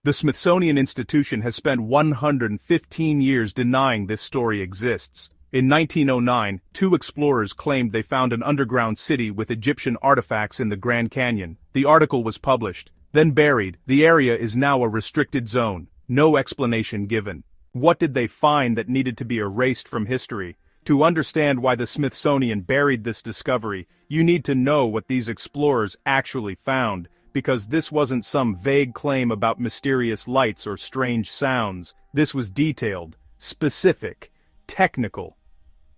The Smithsonian Institution has spent 115 years denying this story exists. In 1909, two explorers claimed they found an underground city with Egyptian artifacts in the Grand Canyon. The article was published, then buried. The area is now a restricted zone. No explanation given. What did they find that needed to be erased from history? To understand why the Smithsonian buried this discovery, you need to know what these explorers actually found, because this wasn't some vague claim about mysterious lights or strange sounds. This was detailed, specific, technical.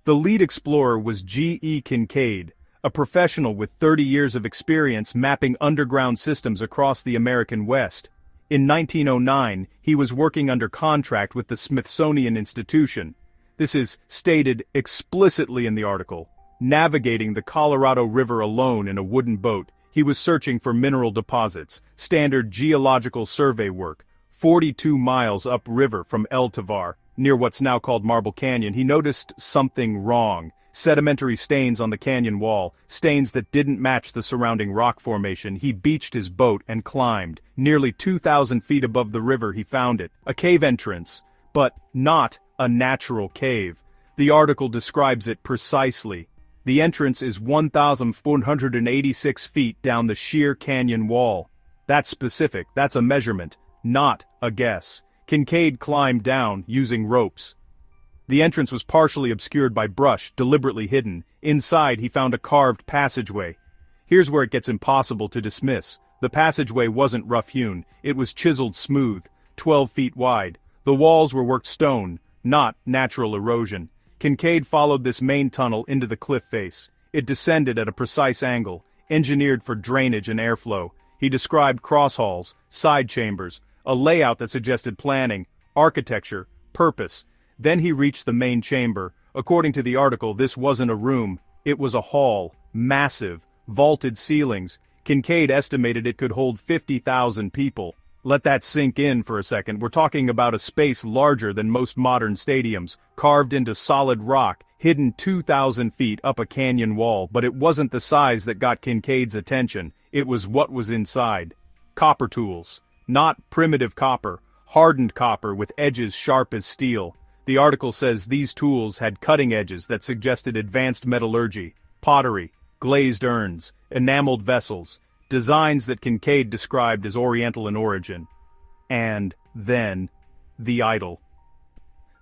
The lead explorer was G.E. Kinkaid, a professional with 30 years of experience mapping underground systems across the American West. In 1909, he was working under contract with the Smithsonian Institution. This is stated explicitly in the article. Navigating the Colorado River alone in a wooden boat, he was searching for mineral deposits, standard geological survey work. 42 miles upriver from El Tovar, near what's now called Marble Canyon, he noticed something wrong. Sedimentary stains on the canyon wall, stains that didn't match the surrounding rock formation. He beached his boat and climbed. Nearly 2,000 feet above the river he found it. A cave entrance, but not a natural cave. The article describes it precisely. The entrance is 1,486 feet down the sheer canyon wall. That's specific, that's a measurement, not a guess. Kinkaid climbed down using ropes. The entrance was partially obscured by brush, deliberately hidden. Inside he found a carved passageway. Here's where it gets impossible to dismiss. The passageway wasn't rough-hewn, it was chiseled smooth, 12 feet wide. The walls were worked stone, not natural erosion. Kinkaid followed this main tunnel into the cliff face. It descended at a precise angle, engineered for drainage and airflow. He described cross halls, side chambers, a layout that suggested planning, architecture, purpose. Then he reached the main chamber. According to the article, this wasn't a room, it was a hall, massive, vaulted ceilings. Kinkaid estimated it could hold 50,000 people. Let that sink in for a second. We're talking about a space larger than most modern stadiums, carved into solid rock, hidden 2,000 feet up a canyon wall, but it wasn't the size that got Kinkaid's attention, it was what was inside. Copper tools. Not primitive copper, hardened copper with edges sharp as steel. The article says these tools had cutting edges that suggested advanced metallurgy, pottery, glazed urns, enameled vessels, designs that Kinkaid described as Oriental in origin. And then, the idol.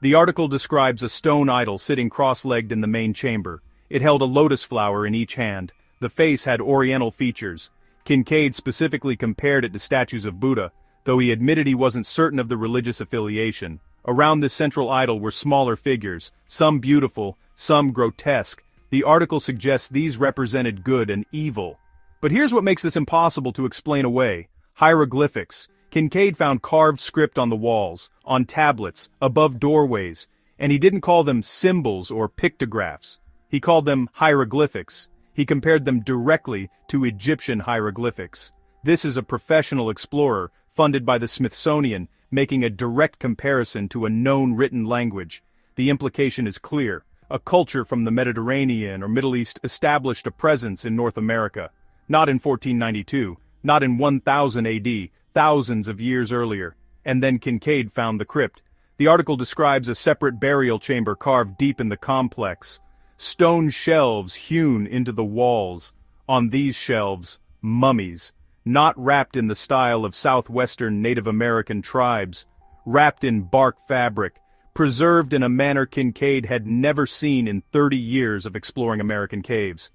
The article describes a stone idol sitting cross-legged in the main chamber. It held a lotus flower in each hand. The face had Oriental features. Kinkaid specifically compared it to statues of Buddha, though he admitted he wasn't certain of the religious affiliation. Around this central idol were smaller figures, some beautiful, some grotesque. The article suggests these represented good and evil. But here's what makes this impossible to explain away. Hieroglyphics. Kinkaid found carved script on the walls, on tablets, above doorways, and he didn't call them symbols or pictographs. He called them hieroglyphics. He compared them directly to Egyptian hieroglyphics. This is a professional explorer, funded by the Smithsonian, making a direct comparison to a known written language. The implication is clear. A culture from the Mediterranean or Middle East established a presence in North America. Not in 1492, not in 1000 AD, thousands of years earlier. And then Kinkaid found the crypt. The article describes a separate burial chamber carved deep in the complex. Stone shelves hewn into the walls. On these shelves, mummies. Not wrapped in the style of southwestern Native American tribes. Wrapped in bark fabric. Preserved in a manner Kinkaid had never seen in 30 years of exploring American caves.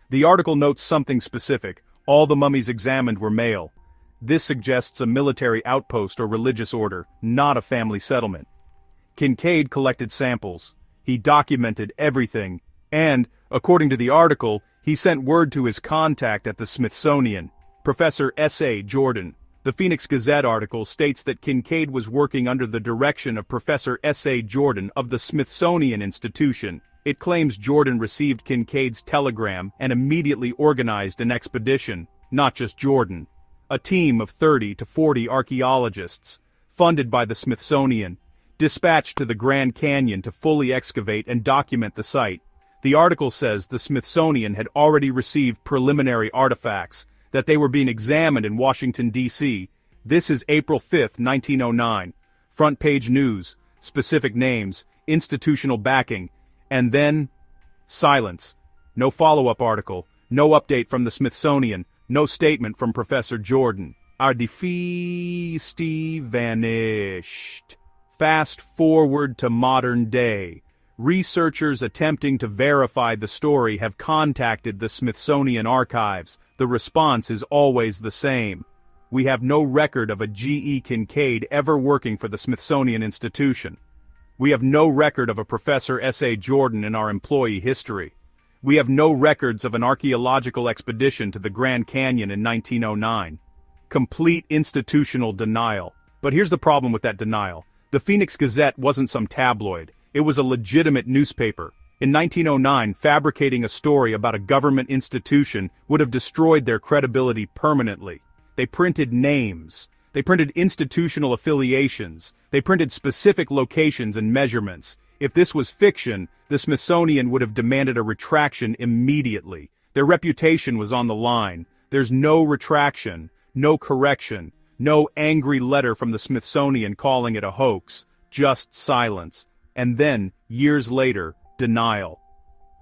The article notes something specific. All the mummies examined were male. This suggests a military outpost or religious order, not a family settlement. Kinkaid collected samples. He documented everything. And, according to the article, he sent word to his contact at the Smithsonian, Professor S.A. Jordan. The Phoenix Gazette article states that Kinkaid was working under the direction of Professor S.A. Jordan of the Smithsonian Institution. It claims Jordan received Kinkaid's telegram and immediately organized an expedition, not just Jordan. A team of 30 to 40 archaeologists, funded by the Smithsonian, dispatched to the Grand Canyon to fully excavate and document the site. The article says the Smithsonian had already received preliminary artifacts, that they were being examined in Washington, D.C. This is April 5, 1909. Front page news, specific names, institutional backing, and then silence. No follow-up article, no update from the Smithsonian, no statement from Professor Jordan. Our feisty vanished. Fast forward to modern day. Researchers attempting to verify the story have contacted the Smithsonian archives. The response is always the same. We have no record of a G.E. Kinkaid ever working for the Smithsonian Institution. We have no record of a Professor S.A. Jordan in our employee history. We have no records of an archaeological expedition to the Grand Canyon in 1909. Complete institutional denial. But here's the problem with that denial. The Phoenix Gazette wasn't some tabloid. It was a legitimate newspaper. In 1909, fabricating a story about a government institution would have destroyed their credibility permanently. They printed names. They printed institutional affiliations. They printed specific locations and measurements. If this was fiction, the Smithsonian would have demanded a retraction immediately. Their reputation was on the line. There's no retraction, no correction, no angry letter from the Smithsonian calling it a hoax, just silence. And then, years later, denial.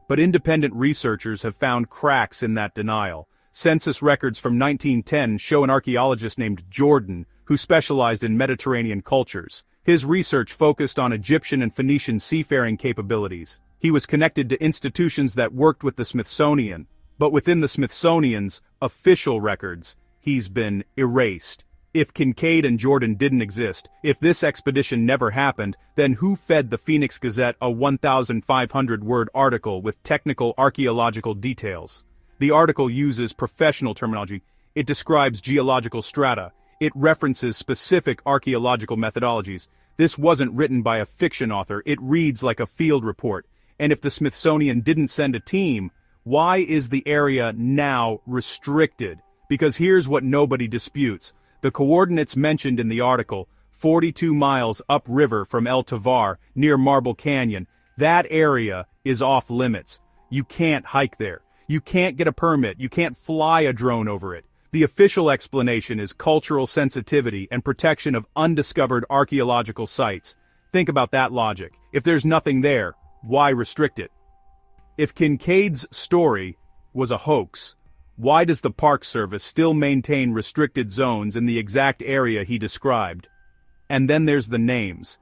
But independent researchers have found cracks in that denial. Census records from 1910 show an archaeologist named Jordan, who specialized in Mediterranean cultures. His research focused on Egyptian and Phoenician seafaring capabilities. He was connected to institutions that worked with the Smithsonian. But within the Smithsonian's official records, he's been erased. If Kinkaid and Jordan didn't exist, if this expedition never happened, then who fed the Phoenix Gazette a 1,500-word article with technical archaeological details? The article uses professional terminology. It describes geological strata. It references specific archaeological methodologies. This wasn't written by a fiction author. It reads like a field report. And if the Smithsonian didn't send a team, why is the area now restricted? Because here's what nobody disputes. The coordinates mentioned in the article, 42 miles upriver from El Tovar, near Marble Canyon, that area is off limits. You can't hike there. You can't get a permit. You can't fly a drone over it. The official explanation is cultural sensitivity and protection of undiscovered archaeological sites. Think about that logic. If there's nothing there, why restrict it? If Kinkaid's story was a hoax, why does the Park Service still maintain restricted zones in the exact area he described? And then there's the names.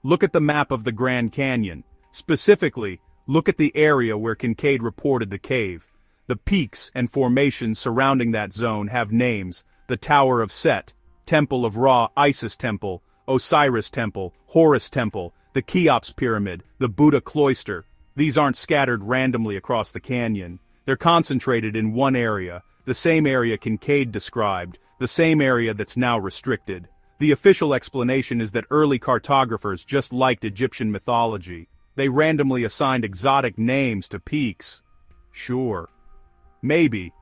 Look at the map of the Grand Canyon. Specifically, look at the area where Kinkaid reported the cave. The peaks and formations surrounding that zone have names: the Tower of Set, Temple of Ra, Isis Temple, Osiris Temple, Horus Temple, the Cheops Pyramid, the Buddha Cloister. These aren't scattered randomly across the canyon. They're concentrated in one area, the same area Kinkaid described, the same area that's now restricted. The official explanation is that early cartographers just liked Egyptian mythology. They randomly assigned exotic names to peaks. Sure. Maybe.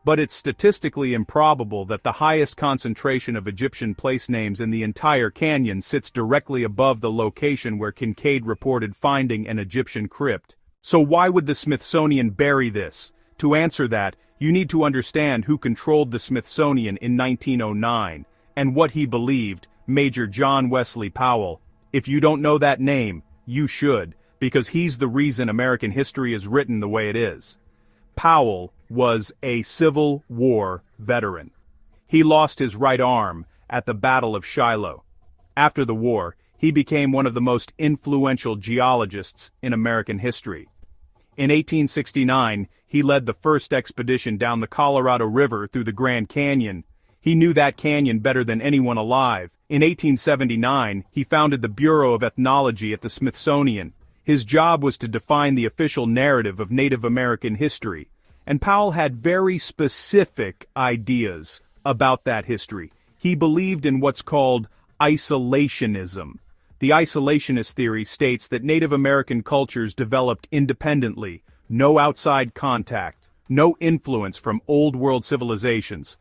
But it's statistically improbable that the highest concentration of Egyptian place names in the entire canyon sits directly above the location where Kinkaid reported finding an Egyptian crypt. So why would the Smithsonian bury this? To answer that, you need to understand who controlled the Smithsonian in 1909, and what he believed, Major John Wesley Powell. If you don't know that name, you should, because he's the reason American history is written the way it is. Powell was a Civil War veteran. He lost his right arm at the Battle of Shiloh. After the war, he became one of the most influential geologists in American history. In 1869, he led the first expedition down the Colorado River through the Grand Canyon. He knew that canyon better than anyone alive. In 1879, he founded the Bureau of Ethnology at the Smithsonian. His job was to define the official narrative of Native American history. And Powell had very specific ideas about that history. He believed in what's called isolationism. The isolationist theory states that Native American cultures developed independently, no outside contact, no influence from Old World civilizations.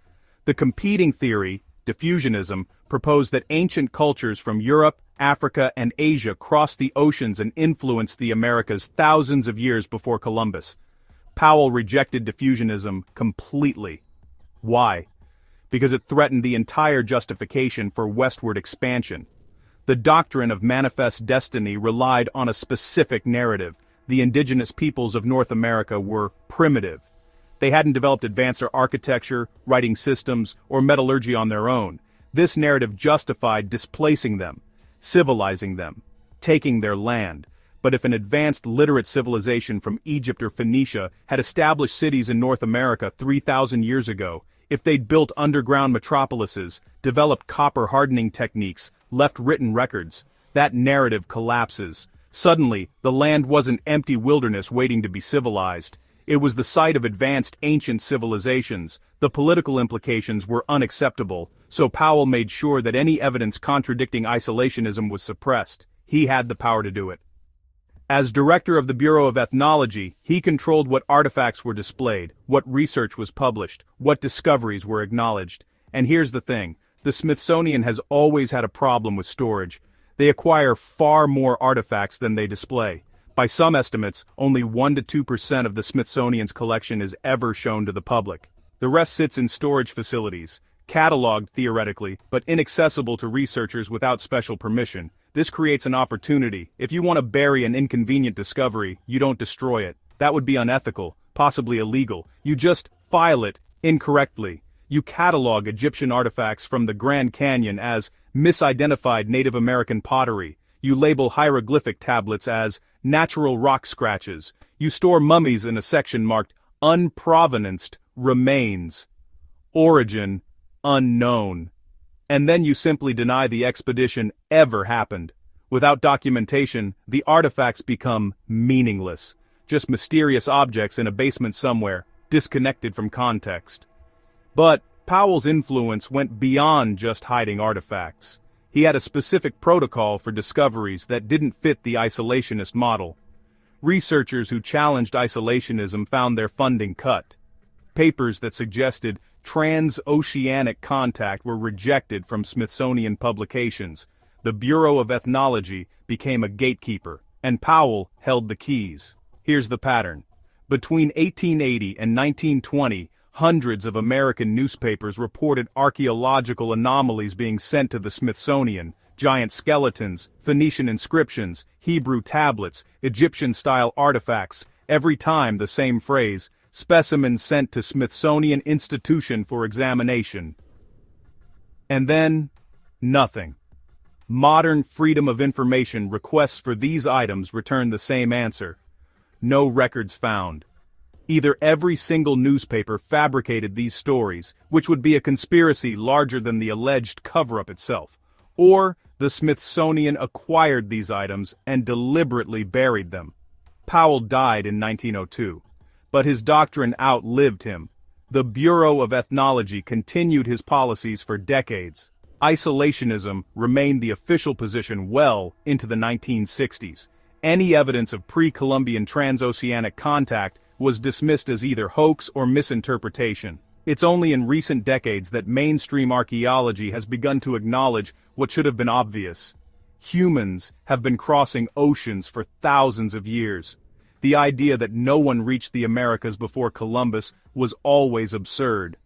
The competing theory, diffusionism, proposed that ancient cultures from Europe, Africa, and Asia crossed the oceans and influenced the Americas thousands of years before Columbus. Powell rejected diffusionism completely. Why? because it threatened the entire justification for westward expansion. The doctrine of manifest destiny relied on a specific narrative. The indigenous peoples of North America were primitive. They hadn't developed advanced architecture, writing systems, or metallurgy on their own. This narrative justified displacing them, civilizing them, taking their land. But if an advanced literate civilization from Egypt or Phoenicia had established cities in North America 3,000 years ago, if they'd built underground metropolises, developed copper hardening techniques, left written records, that narrative collapses. Suddenly, the land wasn't empty wilderness waiting to be civilized. It was the site of advanced ancient civilizations. The political implications were unacceptable, so Powell made sure that any evidence contradicting isolationism was suppressed. He had the power to do it. As director of the Bureau of Ethnology, he controlled what artifacts were displayed, what research was published, what discoveries were acknowledged. And here's the thing, the Smithsonian has always had a problem with storage. They acquire far more artifacts than they display. By some estimates, only 1 to 2% of the Smithsonian's collection is ever shown to the public. The rest sits in storage facilities, cataloged theoretically, but inaccessible to researchers without special permission. This creates an opportunity. If you want to bury an inconvenient discovery, you don't destroy it. That would be unethical, possibly illegal. You just file it incorrectly. You catalog Egyptian artifacts from the Grand Canyon as misidentified Native American pottery. You label hieroglyphic tablets as natural rock scratches. You store mummies in a section marked unprovenanced remains. Origin unknown. And then you simply deny the expedition ever happened. Without documentation, the artifacts become meaningless. Just mysterious objects in a basement somewhere, disconnected from context. But Powell's influence went beyond just hiding artifacts. He had a specific protocol for discoveries that didn't fit the isolationist model. Researchers who challenged isolationism found their funding cut. Papers that suggested transoceanic contact were rejected from Smithsonian publications. The Bureau of Ethnology became a gatekeeper, and Powell held the keys. Here's the pattern. Between 1880 and 1920, hundreds of American newspapers reported archaeological anomalies being sent to the Smithsonian: giant skeletons, Phoenician inscriptions, Hebrew tablets, Egyptian-style artifacts. Every time the same phrase: specimens sent to Smithsonian Institution for examination. And then, nothing. Modern Freedom of Information requests for these items return the same answer: no records found. Either every single newspaper fabricated these stories, which would be a conspiracy larger than the alleged cover-up itself, or the Smithsonian acquired these items and deliberately buried them. Powell died in 1902. But his doctrine outlived him. The Bureau of Ethnology continued his policies for decades. Isolationism remained the official position well into the 1960s. Any evidence of pre-Columbian transoceanic contact was dismissed as either hoax or misinterpretation. It's only in recent decades that mainstream archaeology has begun to acknowledge what should have been obvious. Humans have been crossing oceans for thousands of years. The idea that no one reached the Americas before Columbus was always absurd.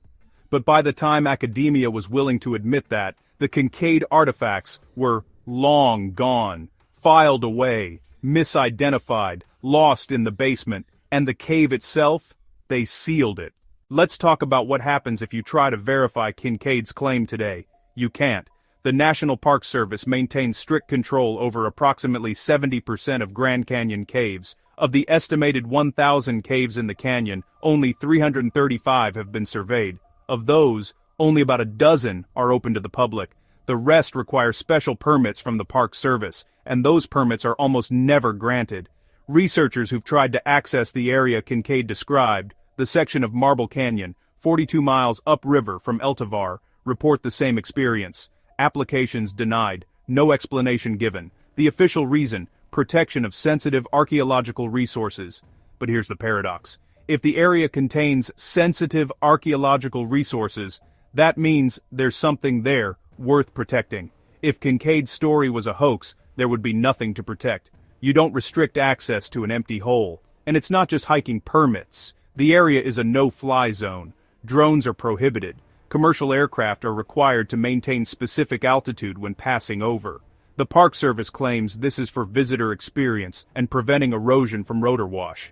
But by the time academia was willing to admit that, the Kinkaid artifacts were long gone, filed away, misidentified, lost in the basement, and the cave itself, they sealed it. Let's talk about what happens if you try to verify Kinkaid's claim today. You can't. The National Park Service maintains strict control over approximately 70% of Grand Canyon caves. Of the estimated 1,000 caves in the canyon, only 335 have been surveyed. Of those, only about a dozen are open to the public. The rest require special permits from the Park Service, and those permits are almost never granted. Researchers who've tried to access the area Kinkaid described, the section of Marble Canyon, 42 miles upriver from El Tovar, report the same experience. Applications denied, no explanation given. The official reason: protection of sensitive archaeological resources. But here's the paradox. If the area contains sensitive archaeological resources, that means there's something there worth protecting. If Kinkaid's story was a hoax, there would be nothing to protect. You don't restrict access to an empty hole. And it's not just hiking permits. The area is a no-fly zone. Drones are prohibited. commercial aircraft are required to maintain specific altitude when passing over. The Park Service claims this is for visitor experience and preventing erosion from rotor wash.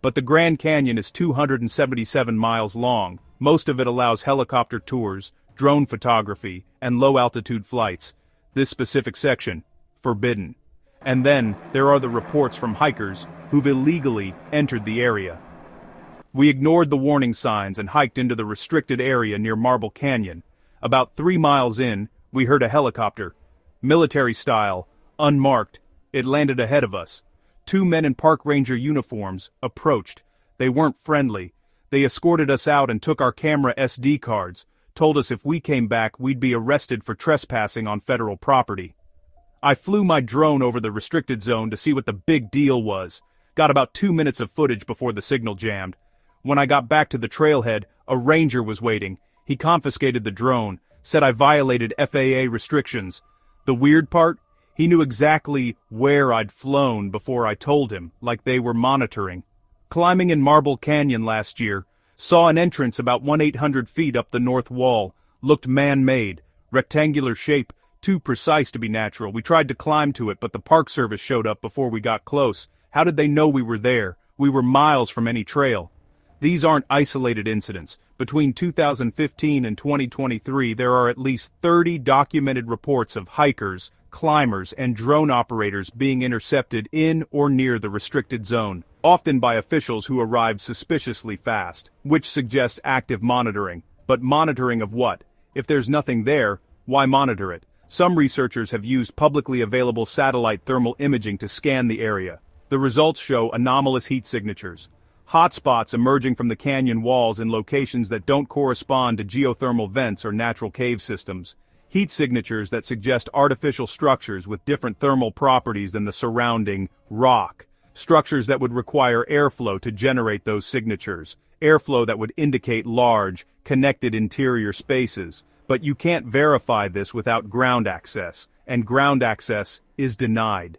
But the Grand Canyon is 277 miles long. Most of it allows helicopter tours, drone photography, and low-altitude flights. This specific section, forbidden. And then, there are the reports from hikers who've illegally entered the area. We ignored the warning signs and hiked into the restricted area near Marble Canyon. About 3 miles in, we heard a helicopter. Military style, unmarked. It landed ahead of us. 2 men in park ranger uniforms approached. They weren't friendly. They escorted us out and took our camera SD cards, told us if we came back we'd be arrested for trespassing on federal property. I flew my drone over the restricted zone to see what the big deal was. Got about 2 minutes of footage before the signal jammed. When I got back to the trailhead, a ranger was waiting. He confiscated the drone, said I violated FAA restrictions. The weird part? He knew exactly where I'd flown before I told him, like they were monitoring. Climbing in Marble Canyon last year, saw an entrance about 1,800 feet up the north wall. Looked man-made, rectangular shape, too precise to be natural. We tried to climb to it, but the Park Service showed up before we got close. How did they know we were there? We were miles from any trail. These aren't isolated incidents. Between 2015 and 2023, there are at least 30 documented reports of hikers, climbers, and drone operators being intercepted in or near the restricted zone, often by officials who arrived suspiciously fast, which suggests active monitoring. But monitoring of what? If there's nothing there, why monitor it? Some researchers have used publicly available satellite thermal imaging to scan the area. The results show anomalous heat signatures. Hotspots emerging from the canyon walls in locations that don't correspond to geothermal vents or natural cave systems. Heat signatures that suggest artificial structures with different thermal properties than the surrounding rock. Structures that would require airflow to generate those signatures. Airflow that would indicate large, connected interior spaces. But you can't verify this without ground access, and ground access is denied.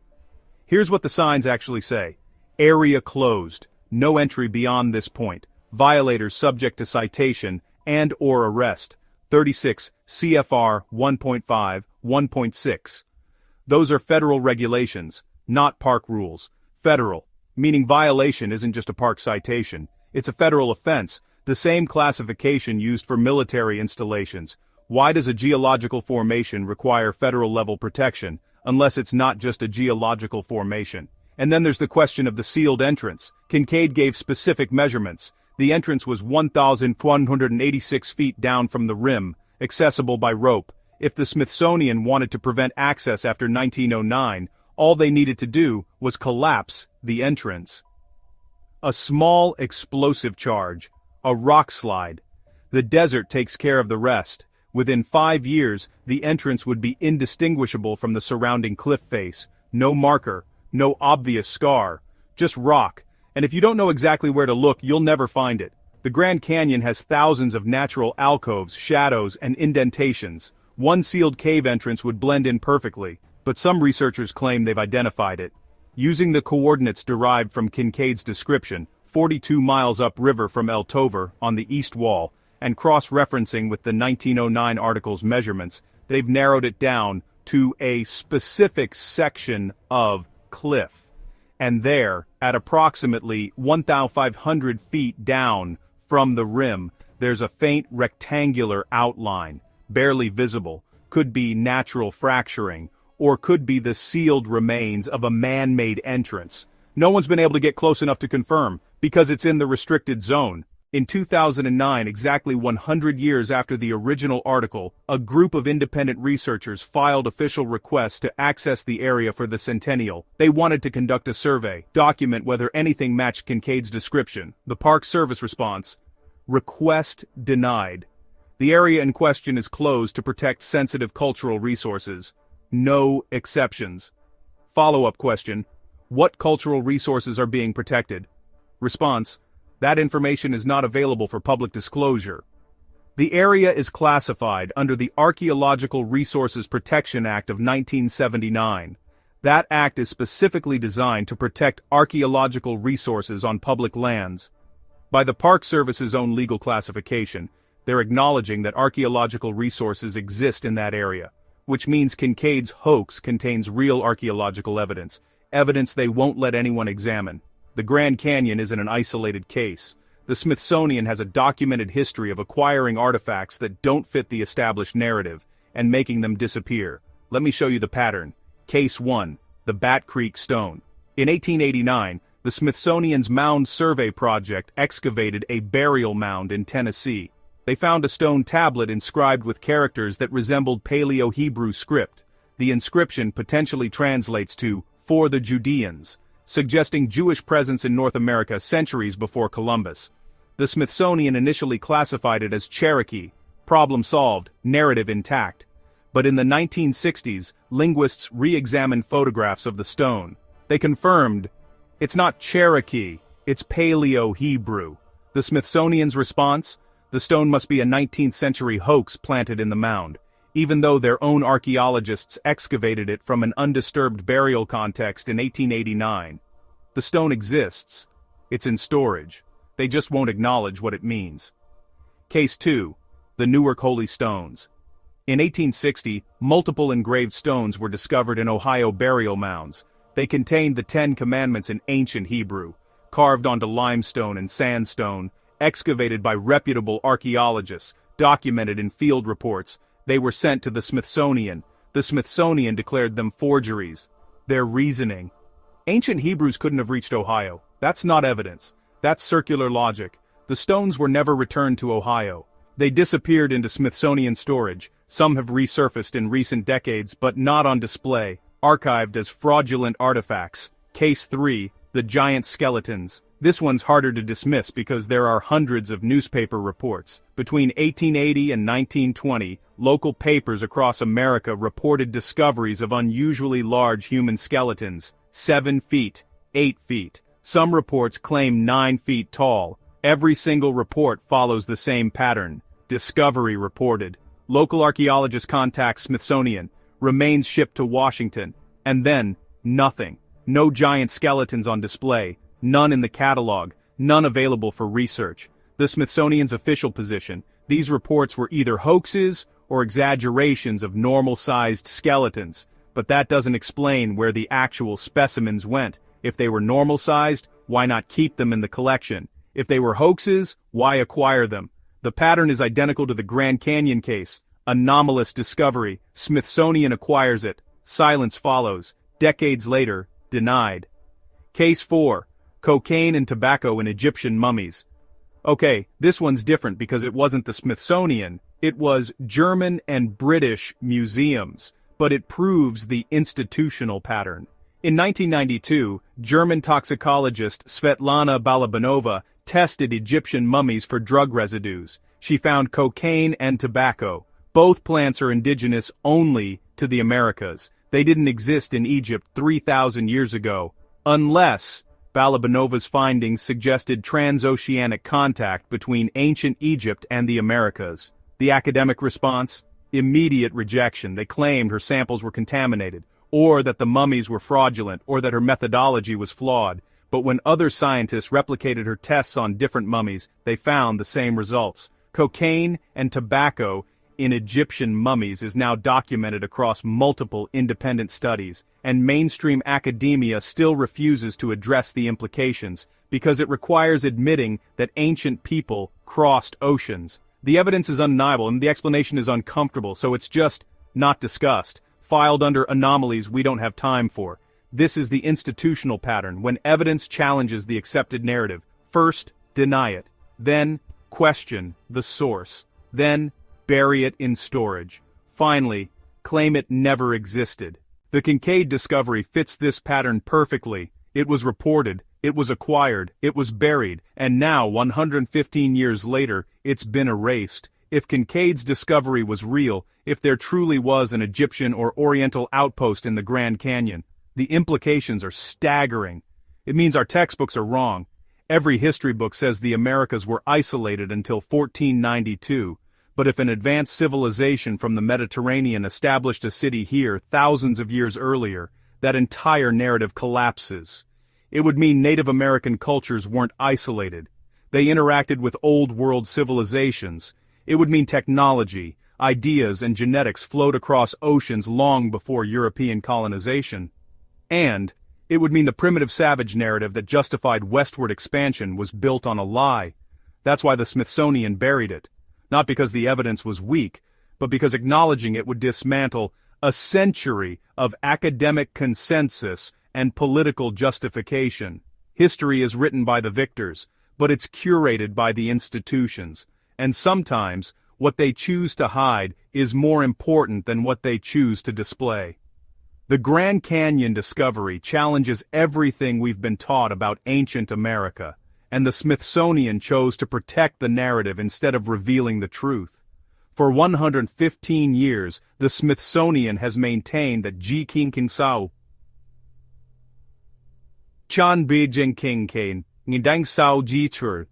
Here's what the signs actually say. Area closed. No entry beyond this point. Violators subject to citation and/or arrest. 36 CFR 1.5, 1.6. Those are federal regulations, not park rules. Federal, meaning violation isn't just a park citation. It's a federal offense, the same classification used for military installations. Why does a geological formation require federal-level protection, unless it's not just a geological formation? And then there's the question of the sealed entrance. Kinkaid gave specific measurements. The entrance was 1,186 feet down from the rim, accessible by rope. If the Smithsonian wanted to prevent access after 1909, all they needed to do was collapse the entrance. A small explosive charge, a rock slide. The desert takes care of the rest. Within 5 years, the entrance would be indistinguishable from the surrounding cliff face. No marker. No obvious scar, just rock, and if you don't know exactly where to look, you'll never find it. The Grand Canyon has thousands of natural alcoves, shadows, and indentations. One sealed cave entrance would blend in perfectly, but some researchers claim they've identified it. Using the coordinates derived from Kinkaid's description, 42 miles upriver from El Tovar, on the east wall, and cross-referencing with the 1909 article's measurements, they've narrowed it down to a specific section of cliff, and there, at approximately 1,500 feet down from the rim, there's a faint rectangular outline, barely visible, could be natural fracturing, or could be the sealed remains of a man-made entrance. No one's been able to get close enough to confirm, because it's in the restricted zone. In 2009, exactly 100 years after the original article, a group of independent researchers filed official requests to access the area for the centennial. They wanted to conduct a survey, document whether anything matched Kinkaid's description. The Park Service response: request denied. The area in question is closed to protect sensitive cultural resources. No exceptions. Follow-up question: what cultural resources are being protected? Response: that information is not available for public disclosure. The area is classified under the Archaeological Resources Protection Act of 1979. That act is specifically designed to protect archaeological resources on public lands. By the Park Service's own legal classification, they're acknowledging that archaeological resources exist in that area, which means Kinkaid's hoax contains real archaeological evidence, evidence they won't let anyone examine. The Grand Canyon isn't an isolated case. The Smithsonian has a documented history of acquiring artifacts that don't fit the established narrative, and making them disappear. Let me show you the pattern. Case 1. The Bat Creek Stone. In 1889, the Smithsonian's Mound Survey Project excavated a burial mound in Tennessee. They found a stone tablet inscribed with characters that resembled Paleo-Hebrew script. The inscription potentially translates to, "For the Judeans," suggesting Jewish presence in North America centuries before Columbus. The Smithsonian initially classified it as Cherokee, problem solved, narrative intact. But in the 1960s, linguists re-examined photographs of the stone. They confirmed, it's not Cherokee, it's Paleo-Hebrew. The Smithsonian's response? The stone must be a 19th century hoax planted in the mound, even though their own archaeologists excavated it from an undisturbed burial context in 1889. The stone exists. It's in storage. They just won't acknowledge what it means. Case 2. The Newark Holy Stones. In 1860, multiple engraved stones were discovered in Ohio burial mounds. They contained the 10 Commandments in ancient Hebrew, carved onto limestone and sandstone, excavated by reputable archaeologists, documented in field reports. They were sent to the Smithsonian. The Smithsonian declared them forgeries. Their reasoning. Ancient Hebrews couldn't have reached Ohio. That's not evidence. That's circular logic. The stones were never returned to Ohio. They disappeared into Smithsonian storage. Some have resurfaced in recent decades, but not on display, archived as fraudulent artifacts. Case 3. The Giant Skeletons. This one's harder to dismiss because there are hundreds of newspaper reports. Between 1880 and 1920, local papers across America reported discoveries of unusually large human skeletons, 7 feet, 8 feet. Some reports claim 9 feet tall. Every single report follows the same pattern. Discovery reported. Local archaeologist contacts Smithsonian. Remains shipped to Washington. And then, nothing. No giant skeletons on display. None in the catalog. None available for research. The Smithsonian's official position. These reports were either hoaxes or exaggerations of normal-sized skeletons. But that doesn't explain where the actual specimens went. If they were normal-sized, why not keep them in the collection? If they were hoaxes, why acquire them? The pattern is identical to the Grand Canyon case. Anomalous discovery. Smithsonian acquires it. Silence follows. Decades later, denied. Case 4. Cocaine and tobacco in Egyptian mummies. Okay, this one's different because it wasn't the Smithsonian. It was German and British museums. But it proves the institutional pattern. In 1992, German toxicologist Svetlana Balabanova tested Egyptian mummies for drug residues. She found cocaine and tobacco. Both plants are indigenous only to the Americas. They didn't exist in Egypt 3,000 years ago, unless Balabanova's findings suggested transoceanic contact between ancient Egypt and the Americas. The academic response? Immediate rejection. They claimed her samples were contaminated, or that the mummies were fraudulent, or that her methodology was flawed. But when other scientists replicated her tests on different mummies, they found the same results. Cocaine and tobacco in Egyptian mummies is now documented across multiple independent studies, and mainstream academia still refuses to address the implications, because it requires admitting that ancient people crossed oceans. The evidence is undeniable, and the explanation is uncomfortable, so it's just not discussed, filed under anomalies we don't have time for. This is the institutional pattern. When evidence challenges the accepted narrative, first, deny it. Then, question the source. Then, bury it in storage. Finally, claim it never existed. The Kinkaid discovery fits this pattern perfectly. It was reported, it was acquired, it was buried, and now, 115 years later, it's been erased. If Kinkaid's discovery was real, if there truly was an Egyptian or Oriental outpost in the Grand Canyon, the implications are staggering. It means our textbooks are wrong. Every history book says the Americas were isolated until 1492. But if an advanced civilization from the Mediterranean established a city here thousands of years earlier, that entire narrative collapses. It would mean Native American cultures weren't isolated. They interacted with Old World civilizations. It would mean technology, ideas and genetics flowed across oceans long before European colonization. And it would mean the primitive savage narrative that justified westward expansion was built on a lie. That's why the Smithsonian buried it. Not because the evidence was weak, but because acknowledging it would dismantle a century of academic consensus and political justification. History is written by the victors, but it's curated by the institutions. And sometimes, what they choose to hide is more important than what they choose to display. The Grand Canyon discovery challenges everything we've been taught about ancient America, and the Smithsonian chose to protect the narrative instead of revealing the truth. For 115 years, the Smithsonian has maintained that Kinkaid Chan Beijing Kinkaid Ngidang Sao Jichur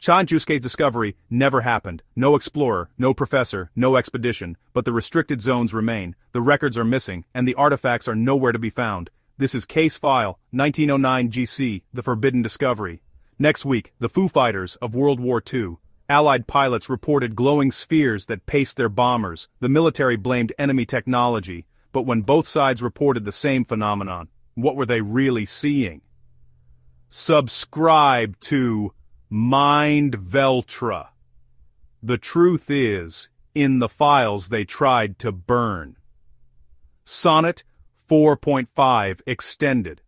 Chan Jusuke's discovery never happened. No explorer, no professor, no expedition, but the restricted zones remain, the records are missing, and the artifacts are nowhere to be found. This is Case File, 1909 GC, The Forbidden Discovery. Next week, the Foo Fighters of World War II. Allied pilots reported glowing spheres that paced their bombers. The military blamed enemy technology, but when both sides reported the same phenomenon, what were they really seeing? Subscribe to Mind Veltra. The truth is, in the files they tried to burn. Sonnet 4.5 Extended.